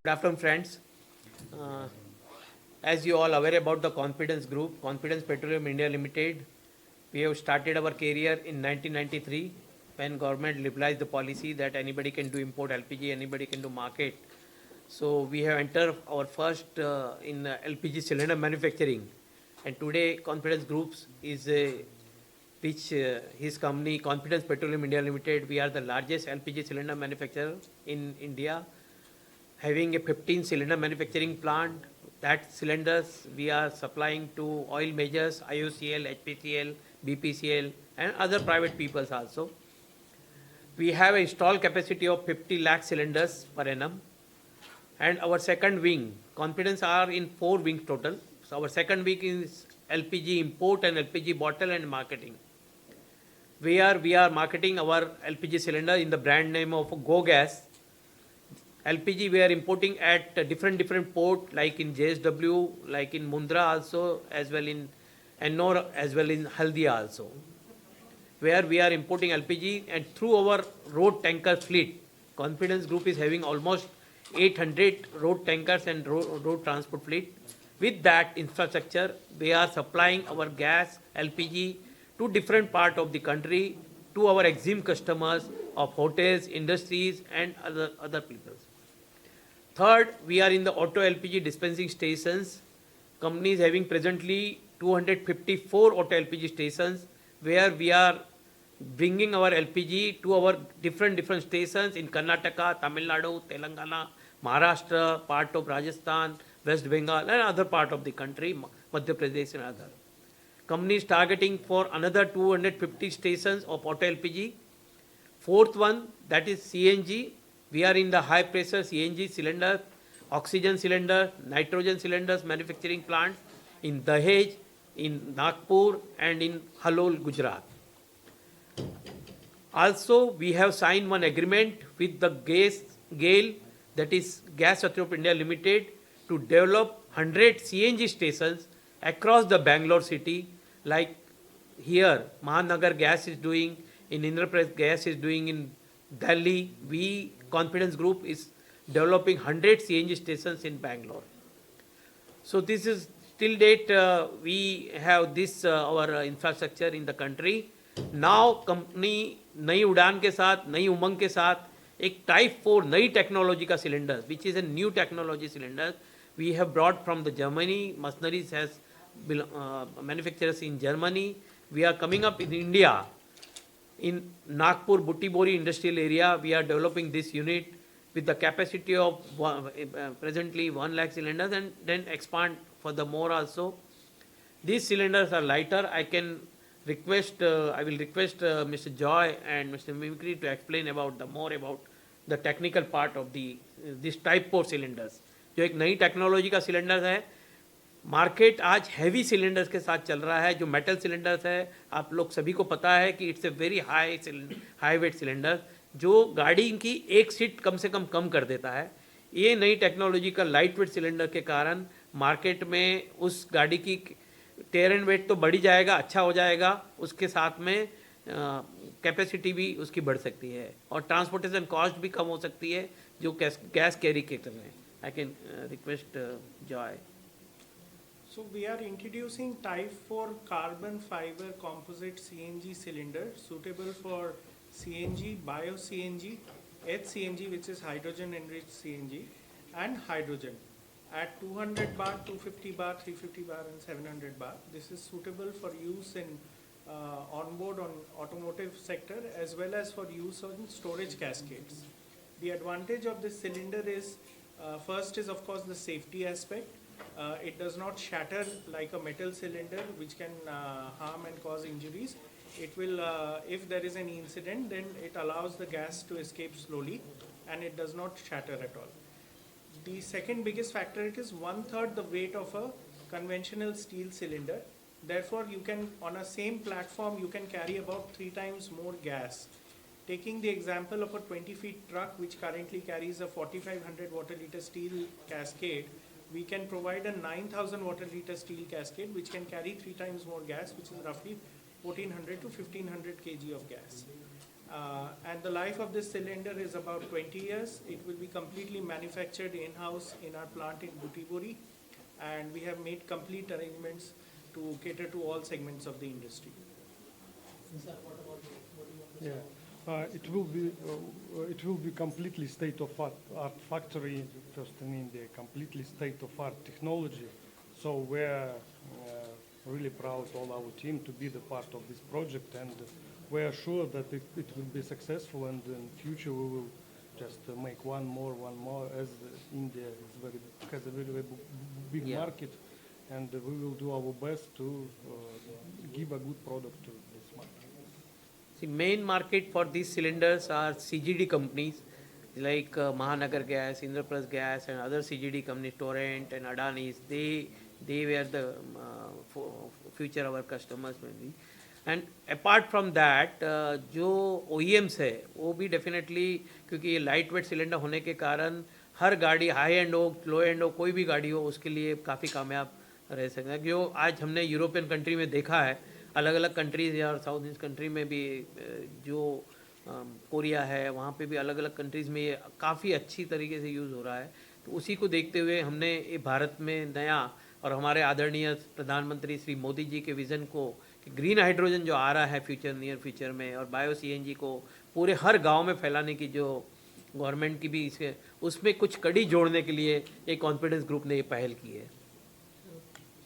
Afternoon, friends. Uh, as you all aware about the Confidence Group, Confidence Petroleum India Limited, we have started our career in 1993 when government liberalized the policy that anybody can do import LPG, anybody can do market. So we have entered our first in LPG cylinder manufacturing, and today Confidence Groups is which his company Confidence Petroleum India Limited. We are the largest LPG cylinder manufacturer in India, having a 15 cylinder manufacturing plant. That cylinders we are supplying to oil majors, IOCL, HPCL, BPCL, and other private peoples also. We have an installed capacity of 50 lakh cylinders per annum. And our second wing, Confidence are in 4 wings total. So our second wing is LPG import and LPG bottle and marketing. Where we are marketing our LPG cylinder in the brand name of Go Gas. LPG we are importing at different port, like in JSW, like in Mundra also, as well in Ennore, as well in Haldia also, where we are importing LPG. And through our road tanker fleet, Confidence Group is having almost 800 road tankers and road transport fleet. With that infrastructure, we are supplying our gas, LPG to different part of the country, to our EXIM customers of hotels, industries, and other people. Third, we are in the auto LPG dispensing stations. Company is having presently 254 auto LPG stations, where we are bringing our LPG to our different stations in Karnataka, Tamil Nadu, Telangana, Maharashtra, part of Rajasthan, West Bengal, and other part of the country, Madhya Pradesh and other. Company is targeting for another 250 stations of auto LPG. Fourth one, that is CNG. We are in the high pressure CNG cylinder, oxygen cylinder, nitrogen cylinders manufacturing plants in Dahej, in Nagpur, and in Halol, Gujarat. Also, we have signed one agreement with the GAIL, that is Gas Authority of India Limited, to develop 100 CNG stations across the Bangalore city, like here Mahanagar Gas is doing, in Indraprasth Gas is doing in Delhi. We, Confidence Group, is developing 100 CNG stations in Bangalore. So this is till date we have this our infrastructure in the country. Now company नई उड़ान के साथ, नई उमंग के साथ एक type 4 नई technology का cylinder, which is a new technology cylinder, we have brought from the Germany. Machineries has manufacturers in Germany. We are coming up in India. In Nagpur Butibori industrial area, we are developing this unit with the capacity of presently 1 lakh cylinders, and then expand for the more also. These cylinders are lighter. I will request Mr. Joy and Mr. Mimicry to explain about more about the technical part of this type 4 cylinders. जो एक नई technology का cylinder है. Market आज heavy cylinders के साथ चल रहा है. जो मेटल सिलेंडर्स है, आप लोग सभी को पता है कि it's a very high wait cylinder, जो गाड़ी की एक सीट कम से कम कर देता है. ये नई टेक्नोलॉजी का लाइट वेट सिलेंडर के कारण मार्केट में उस गाड़ी की टेयर एंड वेट तो बढ़ी जाएगा, अच्छा हो जाएगा, उसके साथ में कैपेसिटी भी उसकी बढ़ सकती है और ट्रांसपोर्टेशन कॉस्ट भी कम हो सकती है जो गैस कैरी के करने. I can request Joy. So we are introducing type 4 carbon fiber composite CNG cylinder suitable for CNG, bio CNG, HCNG, which is hydrogen enriched CNG, and hydrogen at 200 bar, 250 bar, 350 bar, and 700 bar. This is suitable for use in onboard on automotive sector as well as for use on storage cascades. The advantage of this cylinder is first is of course the safety aspect. It does not shatter like a metal cylinder, which can harm and cause injuries. It will, if there is any incident, then it allows the gas to escape slowly and it does not shatter at all. The second biggest factor, it is 1/3 the weight of a conventional steel cylinder. Therefore, you can, on a same platform, you can carry about 3 times more gas. Taking the example of a 20-feet truck, which currently carries a 4,500 water liter steel cascade, we can provide a 9,000 water liter steel cascade, which can carry 3 times more gas, which is roughly 1,400 to 1,500 kg of gas. And the life of this cylinder is about 20 years. It will be completely manufactured in-house in our plant in Butibori, and we have made complete arrangements to cater to all segments of the industry. Yeah, it will be completely state-of-art factory first in India, completely state-of-art technology. So we're really proud, all our team, to be the part of this project, and we are sure that it will be successful, and in future we will just make one more, as India has a very big Yeah. market, and we will do our best to give a good product to this market. See, main market for these cylinders are CGD companies like Mahanagar Gas, Indraprasth Gas, and other CGD companies, Torrent and Adani's. They were the future our customers mainly. And apart from that, जो OEMs है वो भी definitely, क्योंकि ये light weight cylinder होने के कारण हर गाड़ी हाई एंड हो, लो एंड हो, कोई भी गाड़ी हो, उसके लिए काफ़ी कामयाब रह सकता है। जो आज हमने यूरोपियन कंट्री में देखा है, अलग अलग कंट्रीज या साउथ ईस्ट कंट्री में भी, जो कोरिया है वहाँ पे भी अलग अलग कंट्रीज़ में ये काफ़ी अच्छी तरीके से यूज़ हो रहा है। तो उसी को देखते हुए हमने ये भारत में नया, और हमारे आदरणीय प्रधानमंत्री श्री मोदी जी के विज़न को कि ग्रीन हाइड्रोजन जो आ रहा है फ्यूचर, नियर फ्यूचर में, और बायो सीएनजी को पूरे हर गांव में फैलाने की जो गवर्नमेंट की भी इसके उसमें कुछ कड़ी जोड़ने के लिए एक कॉन्फिडेंस ग्रुप ने ये पहल की है।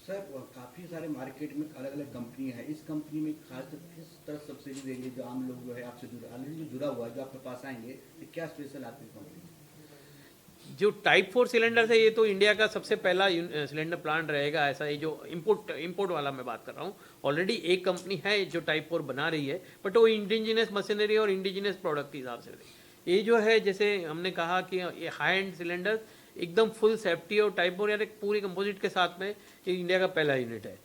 सर, काफ़ी सारे मार्केट में अलग अलग कंपनी है। इस कंपनी में खास किस तरह सब्सिडी देंगे जो आम लोग जो है आपसे जुड़ा हुआ है, जो आपके पास आएंगे, तो क्या स्पेशल आपकी कंपनी? जो टाइप 4 सिलेंडर है, ये तो इंडिया का सबसे पहला सिलेंडर प्लांट रहेगा ऐसा। ये जो इंपोर्ट वाला मैं बात कर रहा हूँ, ऑलरेडी एक कंपनी है जो टाइप 4 बना रही है, बट वो इंडिजिनस मशीनरी और इंडिजिनस प्रोडक्ट के हिसाब से रही। ये जो है, जैसे हमने कहा कि ये हाई एंड सिलेंडर एकदम फुल सेफ्टी और टाइप 4 यानी पूरी कंपोजिट के साथ में, ये इंडिया का पहला यूनिट है।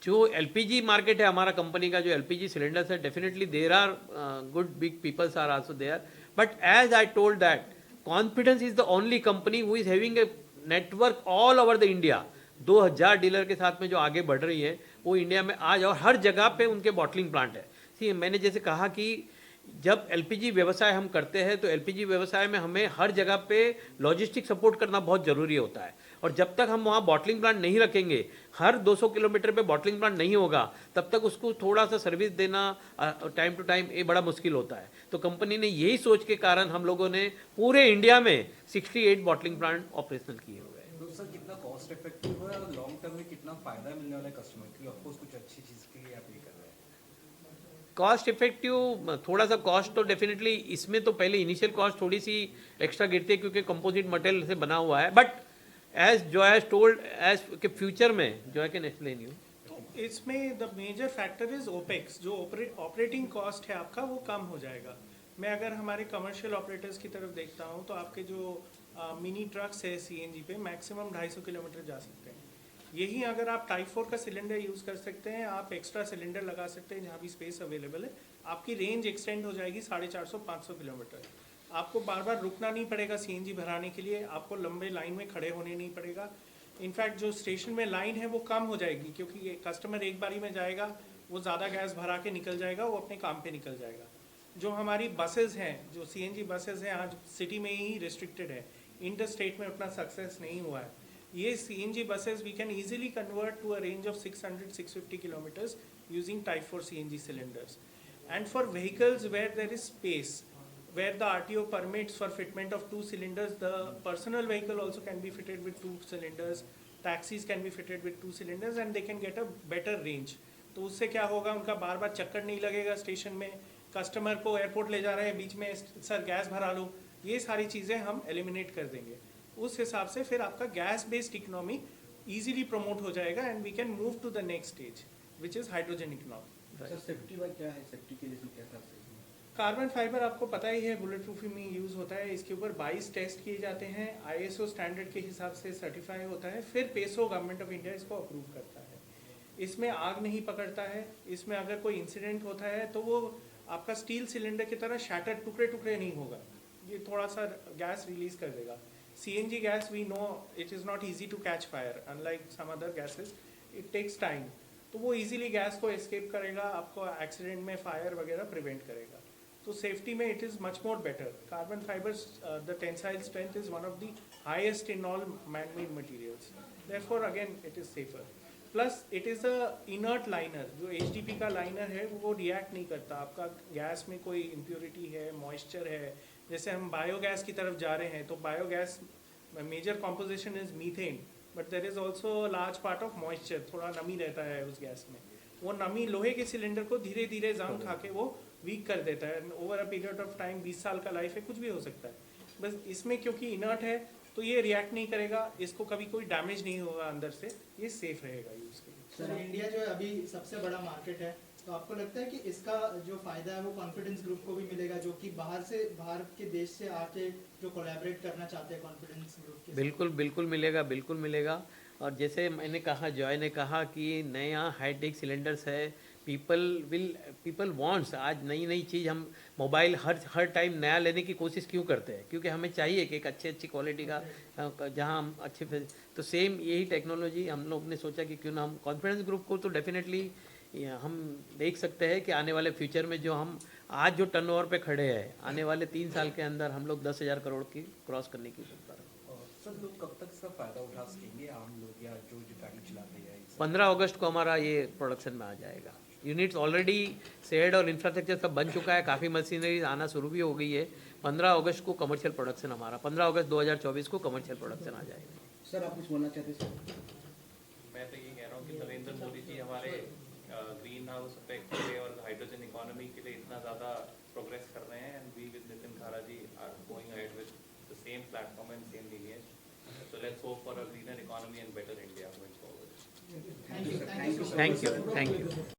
जो एलपीजी मार्केट है हमारा कंपनी का, जो एलपीजी सिलेंडर्स है, definitely there are good big peoples are also there, but as I told that Confidence is the only company who is having a network all over the India. 2000 dealer के साथ में जो आगे बढ़ रही है वो इंडिया में आज, और हर जगह पे उनके बॉटलिंग प्लांट है। सी, मैंने जैसे कहा कि जब एलपीजी व्यवसाय हम करते हैं तो एलपीजी व्यवसाय में हमें हर जगह पे लॉजिस्टिक सपोर्ट करना बहुत ज़रूरी होता है, और जब तक हम वहाँ बॉटलिंग प्लांट नहीं रखेंगे, हर 200 किलोमीटर पे बॉटलिंग प्लांट नहीं होगा, तब तक उसको थोड़ा सा सर्विस देना टाइम टू टाइम ये बड़ा मुश्किल होता है। तो कंपनी ने यही सोच के कारण हम लोगों ने पूरे इंडिया में 68 बॉटलिंग प्लांट ऑपरेशनल किए हुए हैं। तो सर, कितना कॉस्ट इफेक्टिव है और लॉन्ग टर्म में कितना फायदा मिलने वाला है कस्टमर, क्योंकि ऑफकोर्स कुछ अच्छी चीज़ के लिए आप ये कर रहे हैं। कॉस्ट इफेक्टिव, थोड़ा सा कॉस्ट तो डेफिनेटली इसमें तो पहले इनिशियल कॉस्ट थोड़ी सी एक्स्ट्रा गिरती है क्योंकि कंपोजिट मटेरियल से बना हुआ है, बट एज जो हैज टोल्ड एज के फ्यूचर में जो है कैन एक्सप्लेन यू। तो इसमें the major factor is opex. जो ऑपरेटिंग कॉस्ट है आपका वो कम हो जाएगा। मैं अगर हमारे कमर्शियल ऑपरेटर्स की तरफ देखता हूँ तो आपके जो मिनी ट्रक्स है सीएनजी पे मैक्सिमम 250 किलोमीटर जा सकते हैं। यही अगर आप टाइप 4 का सिलेंडर यूज़ कर सकते हैं, आप एक्स्ट्रा सिलेंडर लगा सकते हैं जहाँ भी स्पेस अवेलेबल है, आपकी रेंज एक्सटेंड हो जाएगी 450-500 किलोमीटर। आपको बार बार रुकना नहीं पड़ेगा सीएनजी भराने के लिए, आपको लंबे लाइन में खड़े होने नहीं पड़ेगा। इनफैक्ट जो स्टेशन में लाइन है वो कम हो जाएगी, क्योंकि ये कस्टमर एक बारी में जाएगा, वो ज़्यादा गैस भरा के निकल जाएगा, वो अपने काम पे निकल जाएगा। जो हमारी बसेज हैं, जो सीएनजी बसेज हैं, आज सिटी में ही रिस्ट्रिक्टेड है, इंटर स्टेट में उतना सक्सेस नहीं हुआ है। ये CNG buses we can easily convert to a range of 600-650 kilometers using Type 4 CNG cylinders. And for vehicles where there is space, where the RTO permits for fitment of 2 cylinders, the personal vehicle also can be fitted with 2 cylinders, taxis can be fitted with 2 cylinders, and they can get a better range. तो उससे क्या होगा, उनका बार बार चक्कर नहीं लगेगा station में, customer को एयरपोर्ट ले जा रहे हैं, बीच में सर गैस भरा लो, ये सारी चीज़ें हम एलिमिनेट कर देंगे। उस हिसाब से फिर आपका gas based economy easily promote हो जाएगा, and we can move to the next stage which is hydrogen economy. Sir, safety wise क्या है? सेफ्टी के लिए क्या कर सकते हैं? कार्बन फाइबर आपको पता ही है बुलेट प्रूफिंग में यूज़ होता है। इसके ऊपर 22 टेस्ट किए जाते हैं, ISO स्टैंडर्ड के हिसाब से सर्टिफाई होता है, फिर पेसो गवर्नमेंट ऑफ इंडिया इसको अप्रूव करता है। इसमें आग नहीं पकड़ता है, इसमें अगर कोई इंसिडेंट होता है तो वो आपका स्टील सिलेंडर की तरह शैटर टुकड़े टुकड़े नहीं होगा, ये थोड़ा सा गैस रिलीज कर देगा। CNG gas, we know it is not easy to catch fire, unlike some other gases, it takes time. तो वो easily गैस को escape करेगा, आपको एक्सीडेंट में फायर वगैरह प्रिवेंट करेगा। तो सेफ्टी में it is much more better. Carbon fibres the tensile strength is one of the highest in all man made materials. Therefore again it is safer. Plus it is a inert liner. जो HDP का liner है वो react नहीं करता. आपका gas में कोई impurity है, मॉइस्चर है, जैसे हम बायोगैस की तरफ जा रहे हैं तो biogas major composition is methane, but there is also large part of moisture. थोड़ा नमी रहता है उस गैस में. वो नमी लोहे के सिलेंडर को धीरे धीरे जंग खा के वो वीक कर देता है. Over a period of time 20 साल का लाइफ है, कुछ भी हो सकता है. बस इसमें क्योंकि इनर्ट है तो ये रिएक्ट नहीं करेगा, इसको कभी कोई डैमेज नहीं होगा अंदर से, ये सेफ रहेगा यूज़ के लिए. सर इंडिया जो है अभी सबसे बड़ा मार्केट है, तो आपको लगता है कि इसका जो फायदा है वो कॉन्फिडेंस ग्रुप को भी मिलेगा, जो कि बाहर के देश से आके जो कोलैबोरेट करना चाहते हैं कॉन्फिडेंस ग्रुप के साथ? बिल्कुल बिल्कुल मिलेगा, बिल्कुल मिलेगा. और जैसे मैंने कहा, जॉय ने कहा कि नया हाईटेक सिलेंडर्स है, पीपल वांट्स. आज नई नई चीज़, हम मोबाइल हर टाइम नया लेने की कोशिश क्यों करते हैं? क्योंकि हमें चाहिए कि एक अच्छी क्वालिटी का, जहां हम तो सेम यही टेक्नोलॉजी हम लोग ने सोचा कि क्यों ना हम कॉन्फिडेंस ग्रुप को, तो डेफिनेटली हम देख सकते हैं कि आने वाले फ्यूचर में जो हम आज जो टर्नओवर पे खड़े हैं, आने वाले 3 साल के अंदर हम लोग 10,000 करोड़ की क्रॉस करने की क्षमता रखते हैं. और सर लोग कब तक इसका फायदा उठा सकेंगे, आम लोग या जो गाड़ी चलाते हैं? 15 अगस्त को हमारा ये प्रोडक्शन में आ जाएगा. यूनिट्स ऑलरेडी शेड और इंफ्रास्ट्रक्चर सब बन चुका है, काफ़ी मशीनरी आना शुरू भी हो गई है. 15 अगस्त को कमर्शियल प्रोडक्शन हमारा, 15 अगस्त 2024 को कमर्शियल प्रोडक्शन आ जाएगा. सर आप कुछ बोलना चाहते हैं सर? मैं तो ये कह रहा हूँ कि नरेंद्र मोदी जी हमारे ग्रीन हाउस इफेक्ट के लिए और हाइड्रोजन इकोनॉमी के लिए इतना ज़्यादा प्रोग्रेस कर रहे हैं, and we with Nitin Khara ji are going ahead with the same platform and same lineage. So let's hope for a greener economy and better India going forward. Thank you. Thank you.